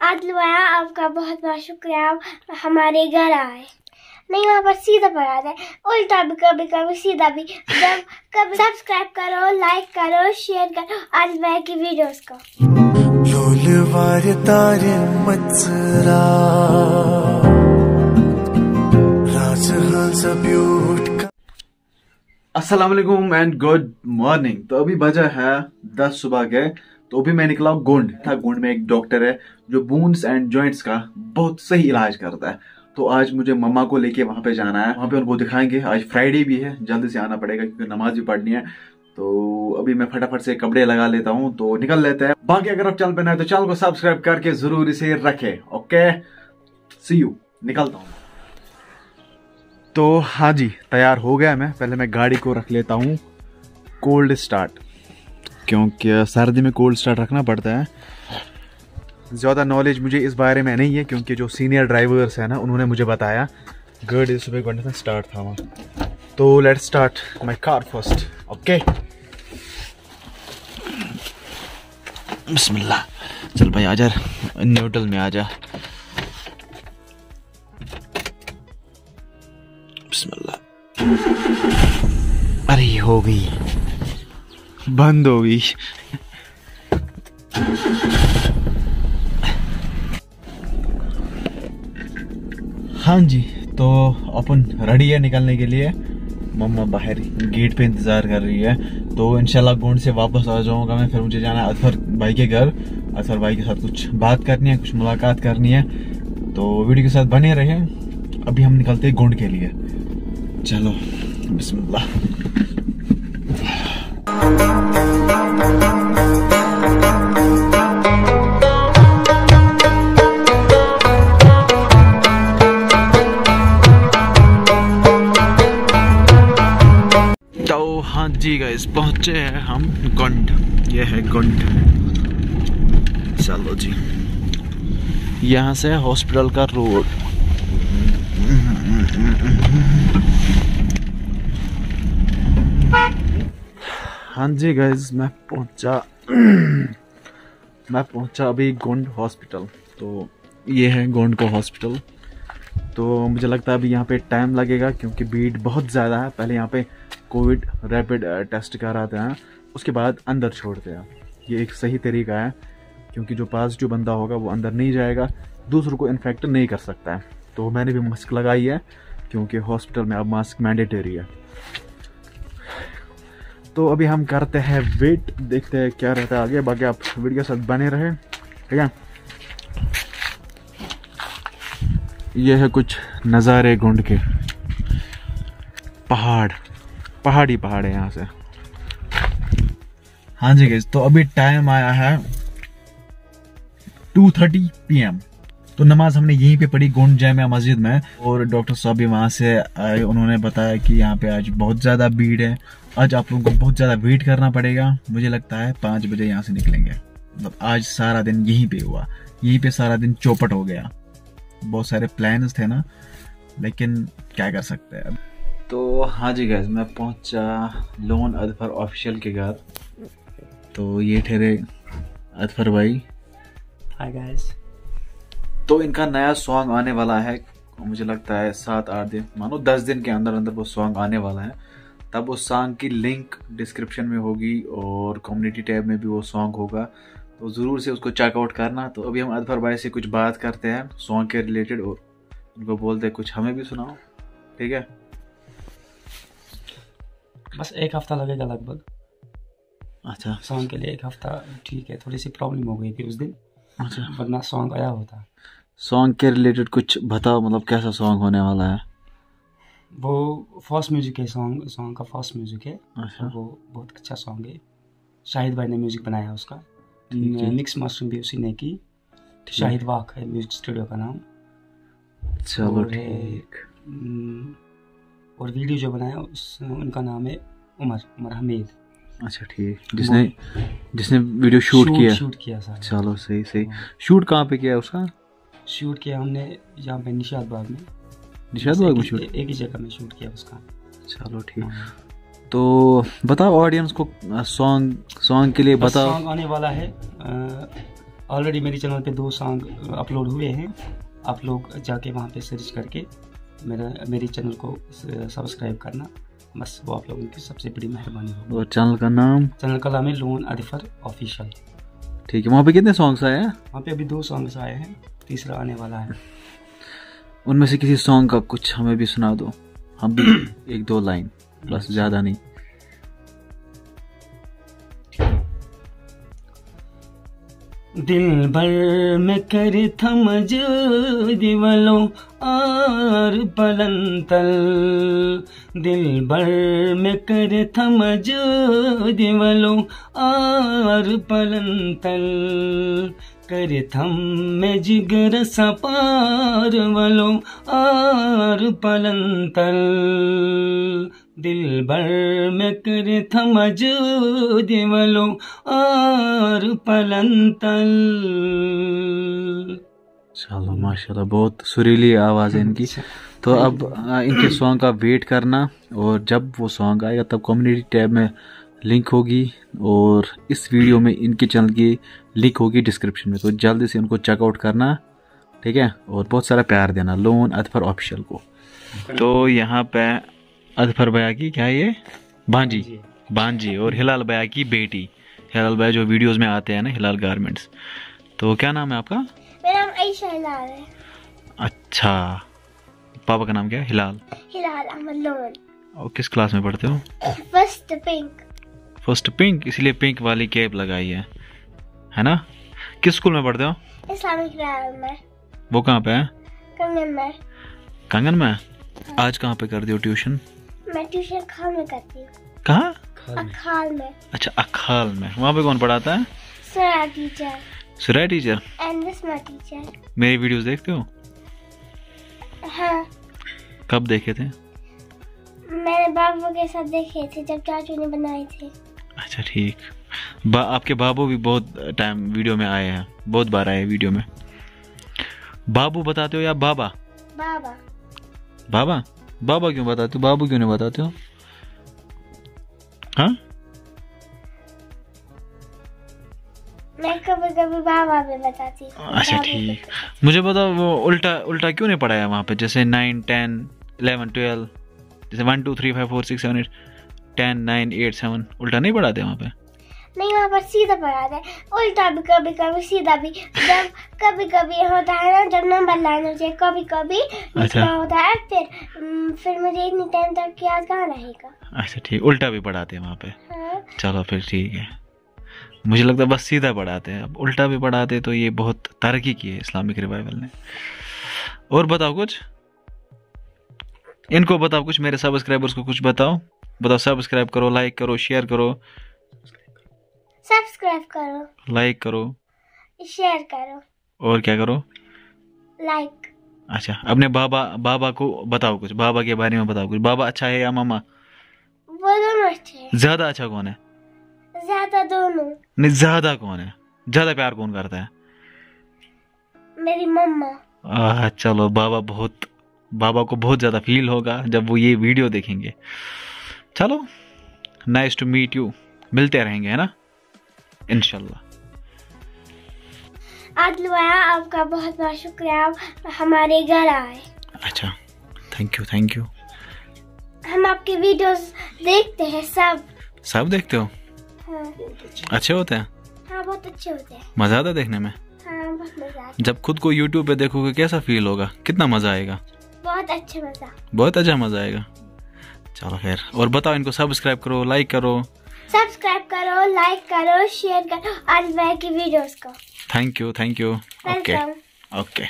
आदिल भैया आपका बहुत बहुत शुक्रिया, आप हमारे घर आए। नहीं वहाँ पर सीधा पढ़ा है, उल्टा भी कभी कभी सीधा भी। जब कभी सब्सक्राइब करो, लाइक करो, शेयर करो आदिल भैया की वीडियोस को। अस्सलाम वालेकुम एंड गुड मॉर्निंग। तो अभी बजा है 10 सुबह के। तो अभी मैं निकला गोंड था। गोंड में एक डॉक्टर है जो बोन्स एंड जॉइंट्स का बहुत सही इलाज करता है। तो आज मुझे मम्मा को लेके वहां पे जाना है, वहां पे उनको दिखाएंगे। आज फ्राइडे भी है, जल्दी से आना पड़ेगा क्योंकि नमाज भी पढ़नी है। तो अभी मैं फटाफट से कपड़े लगा लेता हूँ तो निकल लेते हैं। बाकी अगर आप चैनल पे नए हैं तो चैनल को सब्सक्राइब करके जरूर इसे रखें। ओके, सी यू, निकलता हूँ। तो हाँ जी, तैयार हो गया मैं। पहले मैं गाड़ी को रख लेता हूँ कोल्ड स्टार्ट, क्योंकि सर्दी में कोल्ड स्टार्ट रखना पड़ता है। ज़्यादा नॉलेज मुझे इस बारे में नहीं है क्योंकि जो सीनियर ड्राइवर्स हैं ना उन्होंने मुझे बताया। गाड़ी सुबह गंडे स्टार्ट था वहाँ। तो let's start my car first. Okay, बिस्मिल्लाह। चल भाई आजा, न्यूट्रल में आजा। अरे हो गई, बंद हो गई। हाँ जी, तो अपन रेडी है निकलने के लिए। मम्मा बाहर गेट पे इंतजार कर रही है। तो इंशाल्लाह गोंड से वापस आ जाऊंगा मैं। फिर मुझे जाना है अजफर भाई के घर। अजफर भाई के साथ कुछ बात करनी है, कुछ मुलाकात करनी है। तो वीडियो के साथ बने रहे। अभी हम निकलते हैं गोंड के लिए। चलो बिस्मिल्लाह। तो हाँ जी गाइस, पहुंचे हैं हम गोंड। ये है गोंड। चलो जी, यहाँ से हॉस्पिटल का रोड। हाँ जी गाइज, मैं पहुंचा अभी गोंड हॉस्पिटल। तो ये है गोंड का हॉस्पिटल। तो मुझे लगता है अभी यहाँ पे टाइम लगेगा क्योंकि भीड़ बहुत ज़्यादा है। पहले यहाँ पे कोविड रैपिड टेस्ट कराते हैं, उसके बाद अंदर छोड़ते हैं। ये एक सही तरीका है क्योंकि जो पॉजिटिव बंदा होगा वो अंदर नहीं जाएगा, दूसरों को इन्फेक्ट नहीं कर सकता है। तो मैंने भी मास्क लगाई है क्योंकि हॉस्पिटल में अब मास्क मैंडेटरी है। तो अभी हम करते हैं वेट, देखते हैं क्या रहता है आगे। बाकी आप वीडियो के साथ बने रहे, ठीक है। ये है कुछ नज़ारे गोंड के। पहाड़ी है यहाँ से। हाँ जी गाइस, तो अभी टाइम आया है 2:30 PM। तो नमाज हमने यहीं पे पढ़ी गोंड जामिया मस्जिद में। और डॉक्टर साहब भी वहाँ से आए, उन्होंने बताया कि यहाँ पे आज बहुत ज़्यादा भीड़ है। आज आप लोगों को बहुत ज़्यादा वेट करना पड़ेगा। मुझे लगता है 5 बजे यहाँ से निकलेंगे। मतलब आज सारा दिन यहीं पे हुआ, यहीं पे सारा दिन चौपट हो गया। बहुत सारे प्लान्स थे ना, लेकिन क्या कर सकते हैं। तो हाँ जी गाइस, मैं पहुँचा लोन अजफर ऑफिशियल के घर। तो ये ठहरे अजफर भाई। Hi guys. तो इनका नया सॉन्ग आने वाला है, मुझे लगता है 7-8 दिन, मानो 10 दिन के अंदर अंदर वो सॉन्ग आने वाला है। तब उस सॉन्ग की लिंक डिस्क्रिप्शन में होगी और कम्युनिटी टैब में भी वो सॉन्ग होगा। तो ज़रूर से उसको चेकआउट करना। तो अभी हम अजफर भाई से कुछ बात करते हैं सॉन्ग के रिलेटेड और उनको बोलते हैं कुछ हमें भी सुनाओ, ठीक है। बस 1 हफ्ता लगेगा लगभग। अच्छा, सॉन्ग के लिए 1 हफ्ता ठीक है। थोड़ी सी प्रॉब्लम हो गई थी उस दिन। अच्छा, वरना सॉन्ग आया होता। सॉन्ग के रिलेटेड कुछ बताओ, मतलब कैसा सॉन्ग होने वाला है। वो फर्स्ट म्यूजिक है, सॉन्ग का फर्स्ट म्यूजिक है। अच्छा, वो बहुत अच्छा सॉन्ग है। शाहिद भाई ने म्यूजिक बनाया उसका। मिक्स मास्टरिंग भी उसी ने की। शाहिद वाक है म्यूजिक स्टूडियो का नाम। चलो ठीक। और वीडियो जो बनाया उनका नाम है उमर हमीद। अच्छा ठीक, जिसने वीडियो शूट किया सर। चलो सही। शूट कहाँ पे किया उसका? शूट किया हमने यहाँ पे निशाद बाग में शूट, एक ही जगह में शूट किया उसका। चलो ठीक। तो बताओ ऑडियंस को सॉन्ग के लिए बताओ। सॉन्ग आने वाला है ऑलरेडी मेरे चैनल पे 2 सॉन्ग अपलोड हुए हैं, आप लोग जाके वहाँ पे सर्च करके मेरे चैनल को सब्सक्राइब करना, बस वो आप लोगों की सबसे बड़ी मेहरबानी होगी। और चैनल का नाम है लोन अदफर ऑफिशियल। ठीक है, वहाँ पे कितने सॉन्ग्स आए हैं? वहाँ पे अभी 2 सॉन्ग्स आए हैं, तीसरा आने वाला है। उनमें से किसी सॉन्ग का कुछ हमें भी सुना दो, हम भी 1-2 लाइन, बस ज़्यादा नहीं। दिल भर में कर थम जो दिवलो आर पलंतल, दिल भर में कर थम जो दिवलो आर पलंतल, कर थम में जिगर सपार वलो आर पलंतल, दिल भर में कर थम जो दिवलो आर पलंतल। चलो माशाल्लाह, बहुत सुरीली आवाज़ है इनकी। तो अब इनके सॉन्ग का वेट करना, और जब वो सॉन्ग आएगा तब कम्युनिटी टैब में लिंक होगी, और इस वीडियो में इनके चैनल की लिंक होगी डिस्क्रिप्शन में, तो जल्दी से उनको चेकआउट करना, ठीक है। और बहुत सारा प्यार देना लोन अदफर ऑफिशियल को। तो यहाँ पे अदफर भैया की क्या है ये भांजी और हिलाल भैया की बेटी, हिलाल भैया जो वीडियोस में आते हैं ना, हिलाल गारमेंट्स। तो क्या नाम है आपका? मेरा नाम आयशा हिलाल है। अच्छा, पापा का नाम क्या है? हिलाल अहमद लोन। और किस क्लास में पढ़ते हो? फर्स्ट पिंक, इसलिए पिंक वाली कैप लगाई है ना? किस स्कूल में पढ़ते हो? इस्लामिक रायल में। वो कहाँ पे है? कंगन में। आज कहाँ पे कर दियो ट्यूशन? मैं ट्यूशन खाल में करती हूँ। कहाँ? अखाल में। अच्छा, अखाल में। वहाँ पे कौन पढ़ाता है? सुराया टीचर एंड विस्मा टीचर। मेरी वीडियोस देखते हो? हाँ। कब देखे थे? मैंने बाबू के साथ देखे थे जब चाचू ने बनाए थे। अच्छा ठीक। आपके बाबू भी बहुत टाइम वीडियो में आए हैं, बहुत बार आए वीडियो में। बाबू बताते हो या बाबा? बाबा बाबा क्यों बताते हो, बाबू क्यों नहीं बताते हो? हाँ, मैं कभी कभी बाबा भी बताती हूँ। अच्छा ठीक। मुझे बताओ, वो उल्टा क्यों नहीं पढ़ाया वहाँ पे? जैसे 9, 10, 11, 12, जैसे 1, 2, 3, 5, 4, 6, 7, 8, 10, 9, 8, 7 उल्टा नहीं पढ़ाते वहाँ पे? नहीं, वहाँ पर सीधा पढ़ाते हैं, उल्टा भी कभी कभी, सीधा भी। जब कभी कभी होता है ना, जब नंबर लाना चाहिए, कभी कभी लिखना होता है, फिर मुझे इतनी टाइम तक याद कहाँ रहेगा। अच्छा ठीक, उल्टा भी पढ़ाते हैं वहाँ पे। हाँ। चलो फिर ठीक है। मुझे लगता है बस सीधा पढ़ाते हैं, अब उल्टा भी पढ़ाते तो ये बहुत तरक्की की है इस्लामिक रिवाइवल ने। और बताओ कुछ, इनको बताओ कुछ, मेरे सब्सक्राइबर्स को कुछ बताओ। सब्सक्राइब करो, लाइक करो, शेयर करो। सब्सक्राइब करो, लाइक करो, शेयर करो, और क्या करो? लाइक। अच्छा, अपने बाबा को बताओ कुछ, बाबा के बारे में बताओ कुछ। बाबा अच्छा है या मामा? वो दोनों अच्छे हैं। ज्यादा अच्छा कौन है? ज्यादा दोनों। नहीं, ज्यादा कौन है? ज्यादा प्यार कौन करता है? मेरी मम्मा। चलो, बाबा को बहुत ज्यादा फील होगा जब वो ये वीडियो देखेंगे। चलो, नाइस टू मीट यू, मिलते रहेंगे, है ना, इंशाल्लाह। आदिल भैया, आपका बहुत बहुत शुक्रिया, आप हमारे घर आए। अच्छा, थैंक यू। हम आपके वीडियोस देखते हैं, सब देखते हो? हाँ। अच्छे होते हैं? हाँ, बहुत अच्छे होते हैं। मजा आता है देखने में? हाँ, बहुत मजा आता है। जब खुद को YouTube पे देखोगे कैसा फील होगा, कितना मजा आएगा? बहुत अच्छा मजा आएगा। चलो खैर, और बताओ इनको सब्सक्राइब करो, लाइक करो, शेयर करो आदिल भैया की वीडियोस को। Thank you. ओके।